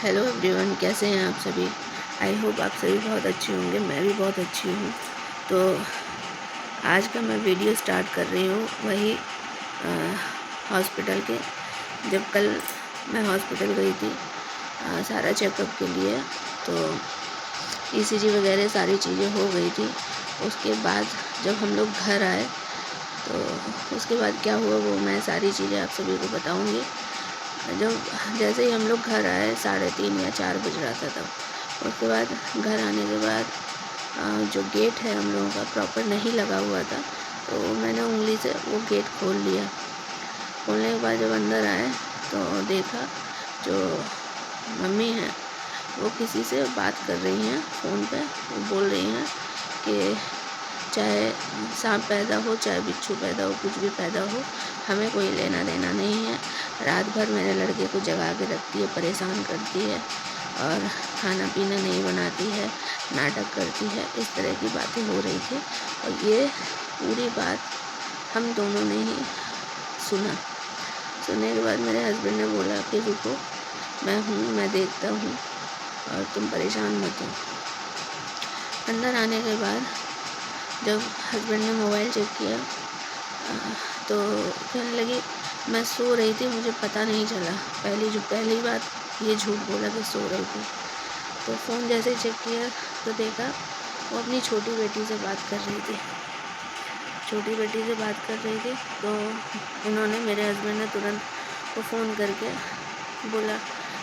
Hello everyone, कैसे हैं आप सभी। आई होप आप सभी बहुत अच्छे होंगे। मैं भी बहुत अच्छी हूँ। तो आज का मैं वीडियो स्टार्ट कर रही हूँ वही हॉस्पिटल के। जब कल मैं हॉस्पिटल गई थी सारा चेकअप के लिए, तो ईसीजी वगैरह सारी चीज़ें हो गई थी। उसके बाद जब हम लोग घर आए तो उसके बाद क्या हुआ वो मैं सारी चीज़ें आप सभी को बताऊँगी। जब जैसे ही हम लोग घर आए 3:30 या 4 बज रहा था तब। उसके बाद घर आने के बाद जो गेट है हम लोगों का प्रॉपर नहीं लगा हुआ था, तो मैंने उंगली से वो गेट खोल लिया। खोलने के बाद जब अंदर आए तो देखा जो मम्मी हैं वो किसी से बात कर रही हैं फ़ोन पे। वो बोल रही हैं कि चाहे सांप पैदा हो, चाहे बिच्छू पैदा हो, कुछ भी पैदा हो, हमें कोई लेना देना नहीं है। रात भर मेरे लड़के को जगा के रखती है, परेशान करती है और खाना पीना नहीं बनाती है, नाटक करती है। इस तरह की बातें हो रही थी और ये पूरी बात हम दोनों ने ही सुना। सुनने के बाद मेरे हस्बैंड ने बोला कि रुको, मैं हूँ, मैं देखता हूँ और तुम परेशान मत हो। अंदर आने के बाद जब हस्बैंड ने मोबाइल चेक किया तो कहने लगी मैं सो रही थी, मुझे पता नहीं चला। पहली बात ये झूठ बोला कि सो रही थी। तो फ़ोन जैसे ही चेक किया तो देखा वो अपनी छोटी बेटी से बात कर रही थी। छोटी बेटी से बात कर रही थी तो उन्होंने, मेरे हस्बैंड ने तुरंत वो फ़ोन करके बोला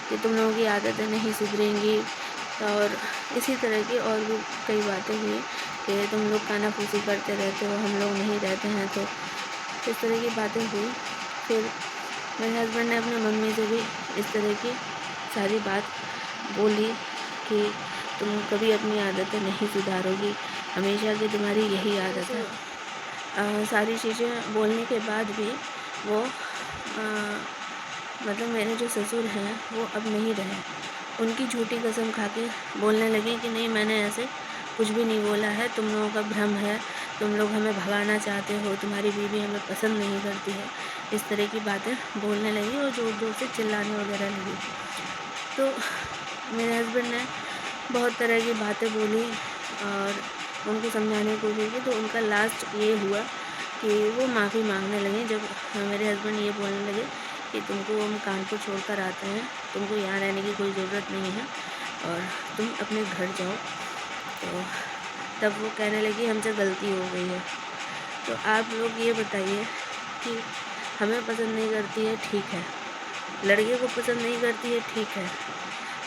कि तुम लोगों की आदतें नहीं सुधरेंगी और इसी तरह की और भी कई बातें हुई कि तुम लोग कानाफूसी करते रहते हो, हम लोग नहीं रहते हैं। तो इस तरह की बातें हुई। फिर मेरे हस्बैंड ने अपनी मम्मी से भी इस तरह की सारी बात बोली कि तुम कभी अपनी आदतें नहीं सुधारोगी, हमेशा की तुम्हारी यही आदत है। सारी चीज़ें बोलने के बाद भी वो मतलब मेरे जो ससुर हैं वो अब नहीं रहे। उनकी झूठी कसम खा के बोलने लगे कि नहीं, मैंने ऐसे कुछ भी नहीं बोला है, तुम लोगों का भ्रम है, तुम लोग हमें भगाना चाहते हो, तुम्हारी बीवी हमें पसंद नहीं करती है। इस तरह की बातें बोलने लगी और ज़ोर ज़ोर से चिल्लाने वगैरह लगी। तो मेरे हस्बैंड ने बहुत तरह की बातें बोली और उनको समझाने की कोशिश की। तो उनका लास्ट ये हुआ कि वो माफ़ी मांगने लगे। जब मेरे हस्बैंड ये बोलने लगे कि तुमको हम कानपुर छोड़कर आते हैं, तुमको यहाँ रहने की कोई ज़रूरत नहीं है और तुम अपने घर जाओ, तो तब वो कहने लगी हमसे गलती हो गई है। तो आप लोग ये बताइए कि हमें पसंद नहीं करती है, ठीक है, लड़के को पसंद नहीं करती है, ठीक है,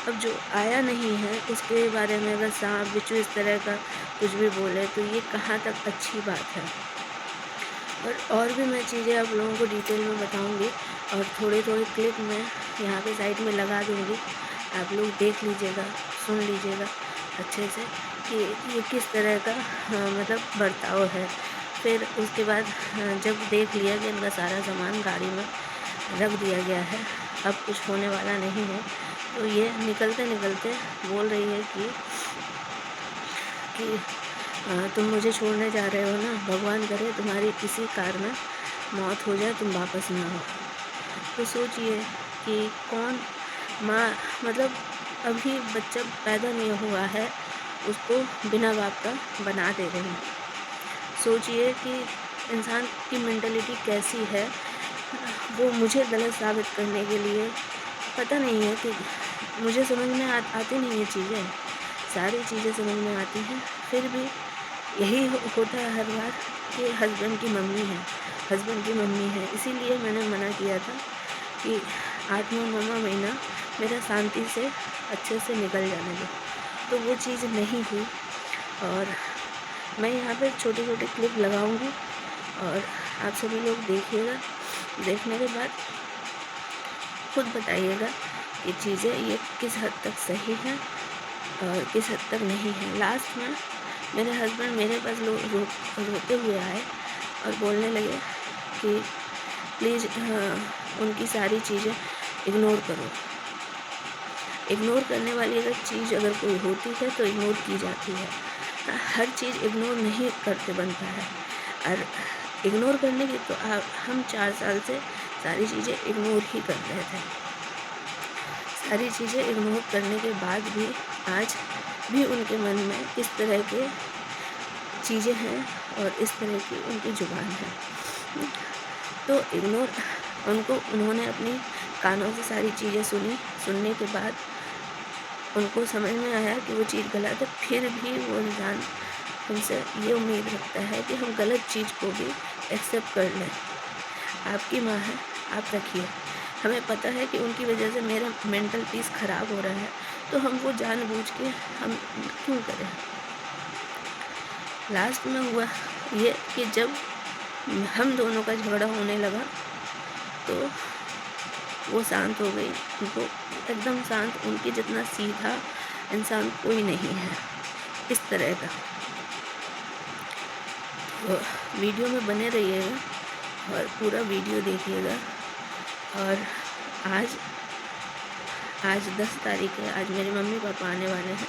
अब जो आया नहीं है उसके बारे में अगर सांप बिच्छू इस तरह का कुछ भी बोले तो ये कहाँ तक अच्छी बात है। और भी मैं चीज़ें आप लोगों को डिटेल में बताऊंगी और थोड़े क्लिप में यहाँ पे साइड में लगा दूंगी। आप लोग देख लीजिएगा, सुन लीजिएगा अच्छे से कि ये किस तरह का मतलब बर्ताव है। फिर उसके बाद जब देख लिया कि इनका सारा सामान गाड़ी में रख दिया गया है, अब कुछ होने वाला नहीं है, तो ये निकलते निकलते बोल रही है कि तुम मुझे छोड़ने जा रहे हो ना, भगवान करे तुम्हारी किसी कार में मौत हो जाए, तुम वापस ना हो। तो सोचिए कि कौन माँ, मतलब अभी बच्चा पैदा नहीं हुआ है उसको बिना बाप का बना दे रही है। सोचिए कि इंसान की मेंटलिटी कैसी है। वो मुझे गलत साबित करने के लिए, पता नहीं है कि मुझे समझ में आती नहीं है चीज़ें, सारी चीज़ें समझ में आती हैं, फिर भी यही होता है हर बार कि हस्बैंड की मम्मी है। इसीलिए मैंने मना किया था कि 8वां महीना मेरा शांति से अच्छे से निकल जाने दो, तो वो चीज़ नहीं हुई। और मैं यहाँ पे छोटे क्लिप लगाऊंगी और आप सभी लोग देखिएगा। देखने के बाद खुद बताइएगा ये चीज़ें ये किस हद तक सही है और किस हद तक नहीं है। लास्ट में मेरे हस्बैंड मेरे पास रोते हुए आए और बोलने लगे कि प्लीज़ उनकी सारी चीज़ें इग्नोर करो। इग्नोर करने वाली अगर चीज़ अगर कोई होती है तो इग्नोर की जाती है। हर चीज़ इग्नोर नहीं करते बनता है। और इग्नोर करने की तो हम 4 साल से सारी चीज़ें इग्नोर ही कर रहे थे। सारी चीज़ें इग्नोर करने के बाद भी आज भी उनके मन में इस तरह के चीज़ें हैं और इस तरह की उनकी ज़ुबान है। तो इग्नोर उन्होंने अपनी कानों से सारी चीज़ें सुनने के बाद उनको समझ में आया कि वो चीज़ गलत है। फिर भी वो इंसान हमसे ये उम्मीद रखता है कि हम गलत चीज़ को भी एक्सेप्ट कर लें। आपकी माँ है, आप रखिए। हमें पता है कि उनकी वजह से मेरा मेंटल पीस ख़राब हो रहा है, तो हम वो जानबूझ के हम क्यों करें। लास्ट में हुआ ये कि जब हम दोनों का झगड़ा होने लगा तो वो शांत हो गई। उनको एकदम शांत, उनके जितना सीधा इंसान कोई नहीं है इस तरह का। तो वीडियो में बने रहिएगा और पूरा वीडियो देखिएगा। और आज 10 तारीख है, आज मेरे मम्मी पापा आने वाले हैं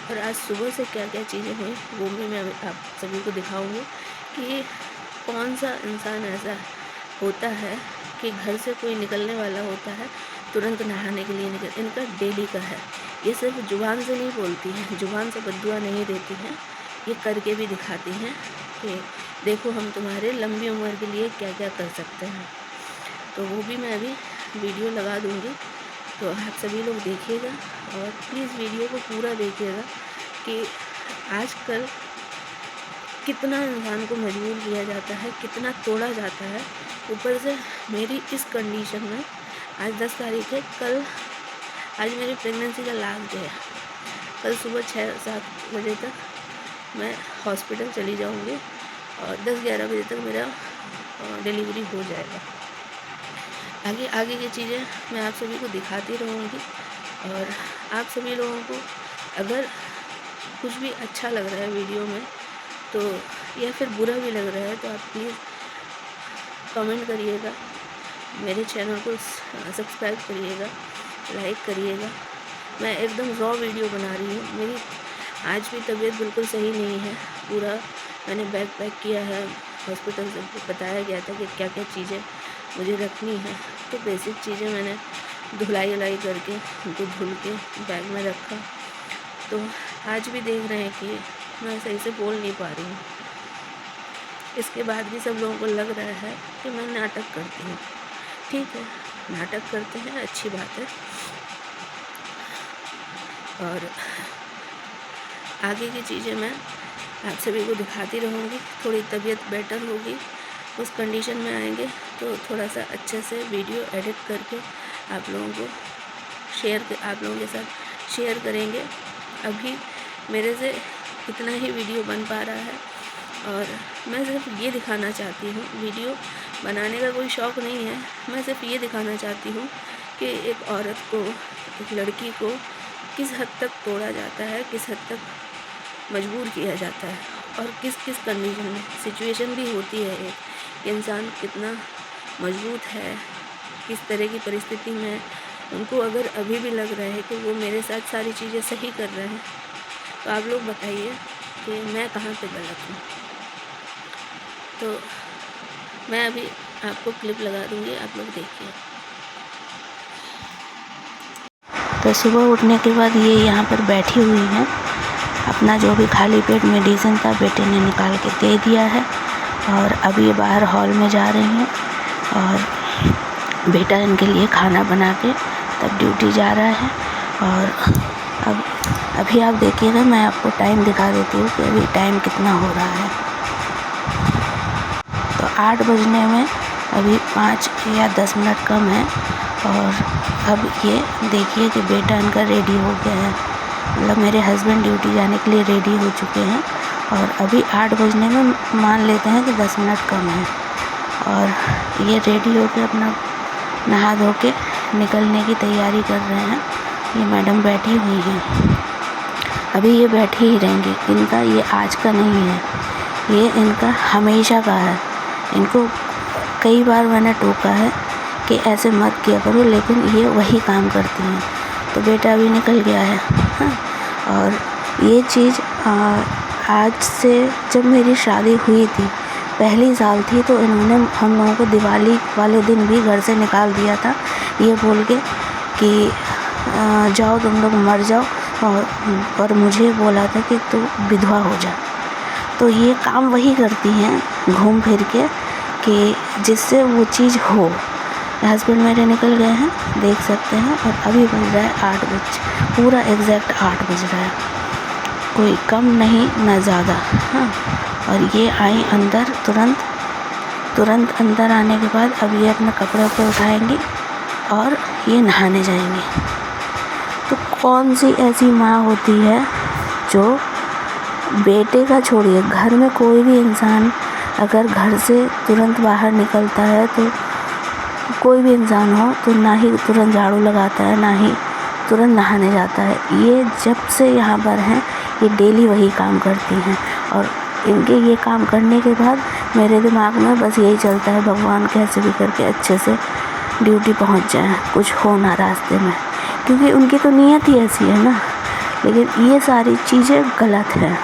और आज सुबह से क्या क्या चीज़ें हुई वो भी मैं आप सभी को दिखाऊंगी कि कौन सा इंसान ऐसा होता है कि घर से कोई निकलने वाला होता है तुरंत नहाने के लिए निकल। इनका डेली का है, ये सिर्फ जुबान से नहीं बोलती हैं, जुबान से बद्दुआ नहीं देती हैं, ये करके भी दिखाती हैं कि देखो हम तुम्हारे लंबी उम्र के लिए क्या क्या कर सकते हैं। तो वो भी मैं अभी वीडियो लगा दूँगी, तो आप सभी लोग देखिएगा और प्लीज़ वीडियो को पूरा देखिएगा कि आजकल कितना इंसान को मजबूर किया जाता है, कितना तोड़ा जाता है। ऊपर से मेरी इस कंडीशन में आज 10 तारीख है, आज मेरी प्रेगनेंसी का लास्ट डे है। कल सुबह 6-7 बजे तक मैं हॉस्पिटल चली जाऊंगी और 10-11 बजे तक मेरा डिलीवरी हो जाएगा। आगे की चीज़ें मैं आप सभी को दिखाती रहूँगी। और आप सभी लोगों को अगर कुछ भी अच्छा लग रहा है वीडियो में तो या फिर बुरा भी लग रहा है तो आप प्लीज़ कमेंट करिएगा, मेरे चैनल को सब्सक्राइब करिएगा, लाइक करिएगा। मैं एकदम रॉ वीडियो बना रही हूँ। मेरी आज भी तबीयत बिल्कुल सही नहीं है। पूरा मैंने बैग पैक किया है, हॉस्पिटल से बताया गया था कि क्या क्या चीज़ें मुझे रखनी है। तो बेसिक चीज़ें मैंने धुलाई करके उनको धुल के बैग में रखा। तो आज भी देख रहे हैं कि मैं सही से बोल नहीं पा रही हूँ। इसके बाद भी सब लोगों को लग रहा है कि मैं नाटक करती हूँ। ठीक है, नाटक करते हैं, अच्छी बात है। और आगे की चीज़ें मैं आप सभी को दिखाती रहूँगी। थोड़ी तबीयत बेटर होगी, उस कंडीशन में आएंगे तो थोड़ा सा अच्छे से वीडियो एडिट करके आप लोगों के साथ शेयर करेंगे। अभी मेरे से इतना ही वीडियो बन पा रहा है और मैं सिर्फ ये दिखाना चाहती हूँ, वीडियो बनाने का कोई शौक़ नहीं है। मैं सिर्फ ये दिखाना चाहती हूँ कि एक औरत को, एक लड़की को किस हद तक तोड़ा जाता है, किस हद तक मजबूर किया जाता है और किस किस कंडीशन में सिचुएशन भी होती है। एक इंसान कितना मजबूत है, किस तरह की परिस्थिति में उनको अगर अभी भी लग रहा है कि वो मेरे साथ सारी चीज़ें सही कर रहे हैं, तो आप लोग बताइए कि मैं कहाँ पे गलत हूँ। तो मैं अभी आपको क्लिप लगा दूँगी, आप लोग देखिए। तो सुबह उठने के बाद ये यहाँ पर बैठी हुई हैं, अपना जो भी खाली पेट मेडिसिन था बेटे ने निकाल के दे दिया है और अब ये बाहर हॉल में जा रही हैं और बेटा इनके लिए खाना बना के तब ड्यूटी जा रहा है। और अभी आप देखिएगा, मैं आपको टाइम दिखा देती हूँ कि अभी टाइम कितना हो रहा है। तो 8 बजने में अभी 5 या 10 मिनट कम है और अब ये देखिए कि बेटा इनका रेडी हो गया है, मतलब मेरे हस्बैंड ड्यूटी जाने के लिए रेडी हो चुके हैं और अभी 8 बजने में मान लेते हैं कि 10 मिनट कम है और ये रेडी होकर अपना नहा धो के निकलने की तैयारी कर रहे हैं। ये मैडम बैठी हुई हैं, अभी ये बैठी ही रहेंगी। इनका ये आज का नहीं है, ये इनका हमेशा का है। इनको कई बार मैंने टोका है कि ऐसे मत किया करो, लेकिन ये वही काम करती हैं। तो बेटा अभी निकल गया है। हाँ, और ये चीज़ आज से जब मेरी शादी हुई थी, पहली साल थी, तो इन्होंने हम लोगों को दिवाली वाले दिन भी घर से निकाल दिया था, ये बोल के कि जाओ तुम लोग मर जाओ, और मुझे बोला था कि तू विधवा हो जा। तो ये काम वही करती हैं घूम फिर के कि जिससे वो चीज़ हो। हस्बैंड मेरे निकल गए हैं, देख सकते हैं, और अभी बज रहा है 8 बज, पूरा एग्जैक्ट 8 बज रहा है, कोई कम नहीं ना ज़्यादा। हाँ, और ये आई अंदर तुरंत अंदर आने के बाद अब ये अपने कपड़े वपड़े उठाएंगी और ये नहाने जाएंगी। तो कौन सी ऐसी माँ होती है जो बेटे का छोड़िए, घर में कोई भी इंसान अगर घर से तुरंत बाहर निकलता है, तो कोई भी इंसान हो, तो ना ही तुरंत झाड़ू लगाता है, ना ही तुरंत नहाने जाता है। ये जब से यहाँ पर हैं, ये डेली वही काम करती हैं, और इनके ये काम करने के बाद मेरे दिमाग में बस यही चलता है, भगवान कैसे भी करके अच्छे से ड्यूटी पहुँच जाए, कुछ हो ना रास्ते में, क्योंकि उनकी तो नीयत ही ऐसी है ना। लेकिन ये सारी चीज़ें गलत हैं,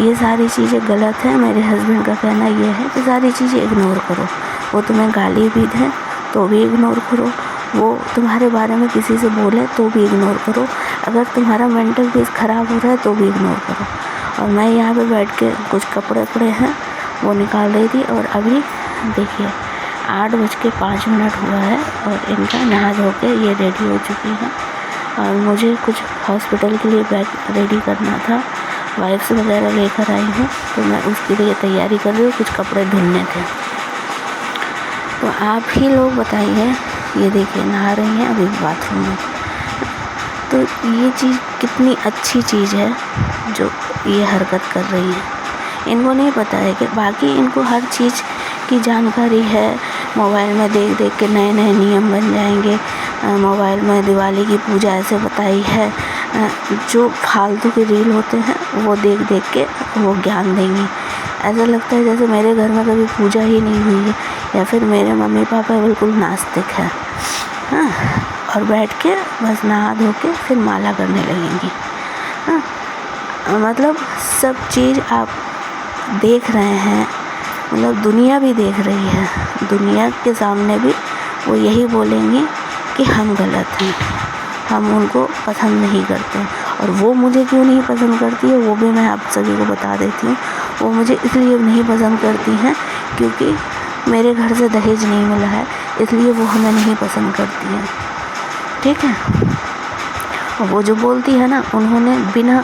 ये सारी चीज़ें गलत हैं। मेरे हस्बैंड का कहना ये है कि सारी चीज़ें इग्नोर करो। वो तुम्हें गाली भी दें तो भी इग्नोर करो, वो तुम्हारे बारे में किसी से बोले तो भी इग्नोर करो, अगर तुम्हारा मेंटल पीस ख़राब हो रहा है तो भी इग्नोर करो। और मैं यहाँ पे बैठ के कुछ कपड़े हैं वो निकाल रही थी, और अभी देखिए 8:05 हुआ है, और इनका नहा धो के ये रेडी हो चुकी है। और मुझे कुछ हॉस्पिटल के लिए बैग रेडी करना था, वाइप्स वगैरह लेकर आई हूँ, तो मैं उसके लिए तैयारी कर रही हूँ, कुछ कपड़े धुलने थे। तो आप ही लोग बताइए, ये देखिए नहा रही हैं अभी बाथरूम में, तो ये चीज़ कितनी अच्छी चीज़ है जो ये हरकत कर रही है। इनको नहीं पता है कि बाकी इनको हर चीज़ की जानकारी है, मोबाइल में देख देख के नए नए नियम बन जाएंगे। मोबाइल में दिवाली की पूजा ऐसे बताई है, जो फालतू के रील होते हैं वो देख देख के वो ज्ञान देंगी। ऐसा लगता है जैसे मेरे घर में कभी पूजा ही नहीं हुई है, या फिर मेरे मम्मी पापा बिल्कुल नास्तिक है। हाँ, और बैठ के बस नहा धो के फिर माला करने लगेंगी। हाँ, मतलब सब चीज़ आप देख रहे हैं, मतलब दुनिया भी देख रही है, दुनिया के सामने भी वो यही बोलेंगी कि हम गलत हैं, हम उनको पसंद नहीं करते। और वो मुझे क्यों नहीं पसंद करती है वो भी मैं आप सभी को बता देती हूँ। वो मुझे इसलिए नहीं पसंद करती हैं क्योंकि मेरे घर से दहेज नहीं मिला है, इसलिए वो हमें नहीं पसंद करती हैं, ठीक है। और वो जो बोलती है ना, उन्होंने बिना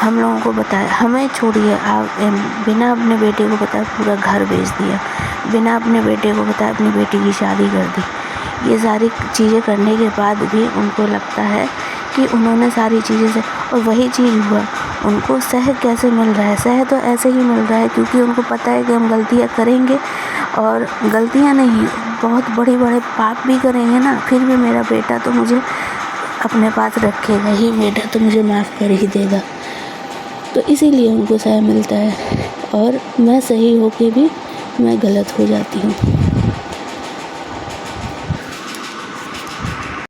हम लोगों को बताया, हमें छोड़िए, आप बिना अपने बेटे को बताए पूरा घर बेच दिया, बिना अपने बेटे को बताए अपनी बेटी की शादी कर दी। ये सारी चीज़ें करने के बाद भी उनको लगता है कि उन्होंने सारी चीज़ें से, और वही चीज़ हुआ, उनको सह कैसे मिल रहा है, सह तो ऐसे ही मिल रहा है क्योंकि उनको पता है कि हम गलतियाँ करेंगे, और गलतियाँ नहीं बहुत बड़े बड़े पाप भी करेंगे ना, फिर भी मेरा बेटा तो मुझे अपने पास रखेगा ही, बेटा तो मुझे माफ़ कर ही देगा। तो इसीलिए उनको सह मिलता है, और मैं सही होके भी मैं गलत हो जाती हूँ।